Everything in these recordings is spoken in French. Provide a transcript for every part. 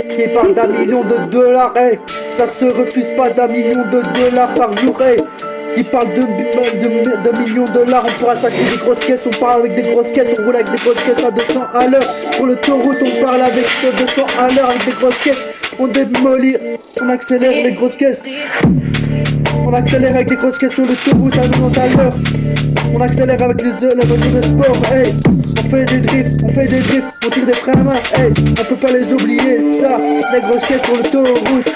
Qui parle d'un million de dollars, hey, ça se refuse pas d'un million de dollars par jour, hey. Qui parle de millions de dollars, on pourra s'acheter des grosses caisses, on parle avec des grosses caisses, on roule avec des grosses caisses à 200 à l'heure. Sur l'autoroute, on parle avec 200 à l'heure avec des grosses caisses, on démolit, on accélère les grosses caisses. On accélère avec des grosses caisses sur l'autoroute à 90 à l'heure. On accélère avec la voiture de sport, hey. On fait des drifts, on tire des freins à main, hey. On peut pas les oublier, ça, les grosses caisses sur l'autoroute.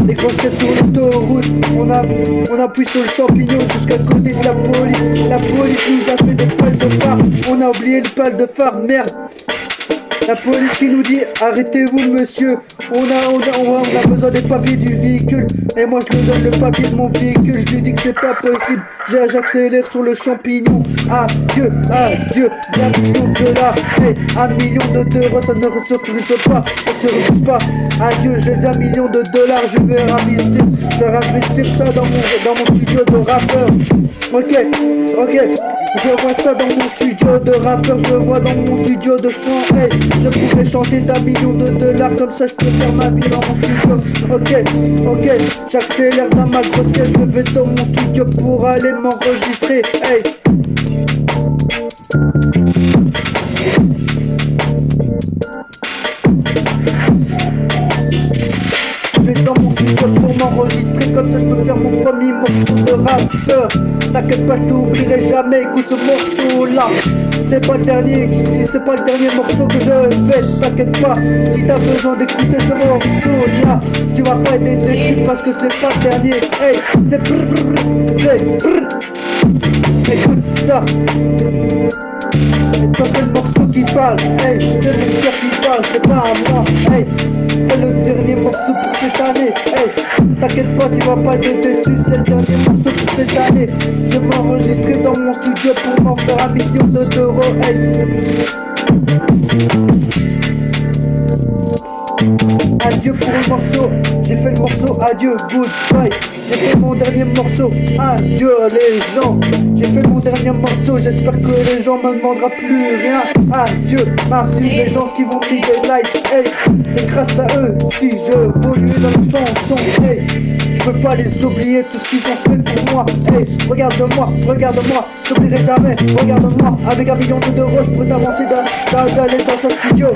Les grosses caisses sur l'autoroute, on appuie sur le champignon jusqu'à côté de la police. La police nous a fait des pales de phare, on a oublié le pale de phare, merde. La police qui nous dit arrêtez-vous monsieur, on a besoin des papiers du véhicule. Et moi je lui donne le papier de mon véhicule, je lui dis que c'est pas possible. J'accélère sur le champignon. Adieu, adieu, 1 million de dollars, hey, 1 million d'euros, ça ne se refuse pas, ça se refuse pas. Adieu, j'ai 1 million de dollars, je vais investir ça dans mon studio de rappeur. Ok, je vois ça dans mon studio de rappeur, je vois dans mon studio de chant, hey. Je pourrais chanter d'1 million de dollars, comme ça je peux faire ma vie dans mon studio. Ok, j'accélère dans ma grosse caisse, je vais dans mon studio pour aller m'enregistrer, hey. Je vais dans mon studio pour m'enregistrer, comme ça je peux faire mon premier morceau de rappeur. T'inquiète pas, je t'oublierai jamais, écoute ce morceau là. C'est pas le dernier, c'est pas le dernier morceau que je fais. T'inquiète pas, si t'as besoin d'écouter ce morceau là, tu vas pas être déçu parce que c'est pas le dernier. Hey, c'est brrr. Écoute ça. Et ça c'est le morceau qui parle, hey, c'est mon cœur qui parle, c'est pas à moi, hey. C'est le dernier morceau pour cette année, hey. T'inquiète pas, tu vas pas être déçu, c'est le dernier morceau pour cette année. Je vais m'enregistrer dans mon studio pour m'en faire 1 million d'euros, hey. Adieu pour le morceau, j'ai fait le morceau, adieu, goodbye. J'ai fait mon dernier morceau, adieu les gens. J'ai fait mon dernier morceau, j'espère que les gens me demanderont plus rien. Adieu, merci les gens qui vont me des likes, hey. C'est grâce à eux si je évolue dans les chansons, hey. Je peux pas les oublier, tout ce qu'ils ont fait pour moi, hey. Regarde-moi, j'oublierai jamais. Regarde-moi, avec 1 million d'euros, je pourrais t'avancer d'aller dans ce studio.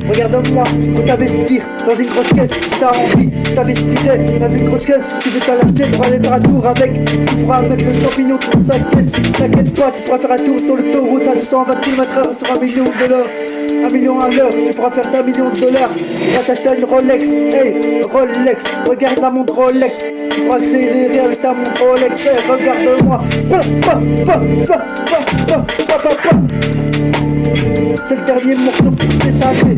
Regarde-moi, je peux t'investir dans une grosse caisse si t'as envie. Je t'investirai dans une grosse caisse si tu veux t'en acheter pour aller faire un tour avec. Tu pourras mettre le champignon sur sa caisse. T'inquiète pas, tu pourras faire un tour sur l'autoroute à 220 km/h sur 1 million de dollars. 1 million à l'heure, tu pourras faire d'1 million de dollars. Tu vas t'acheter une Rolex, hey, Rolex, regarde la montre Rolex. Tu pourras accélérer avec ta montre Rolex, hey, regarde-moi. C'est le dernier morceau pour cette année.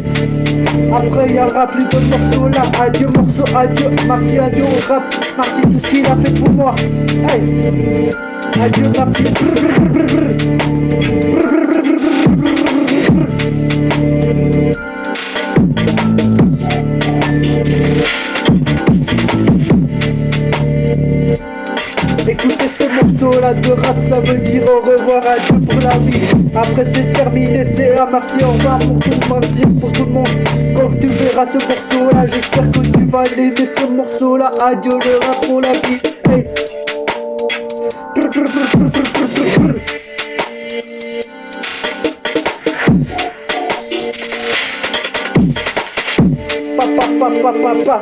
Après il y aura plus de morceaux là. Adieu morceau, adieu, merci, adieu au rap. Merci tout ce qu'il a fait pour moi. Hey, adieu, merci. Écoutez ce morceau là de rap, ça veut dire au revoir, adieu pour la vie. Après c'est terminé, c'est à merci, au revoir pour tout le monde, merci pour tout le monde. Quand tu verras ce morceau là, j'espère que tu vas l'aimer ce morceau là. Adieu le rap pour la vie, hey. Pa.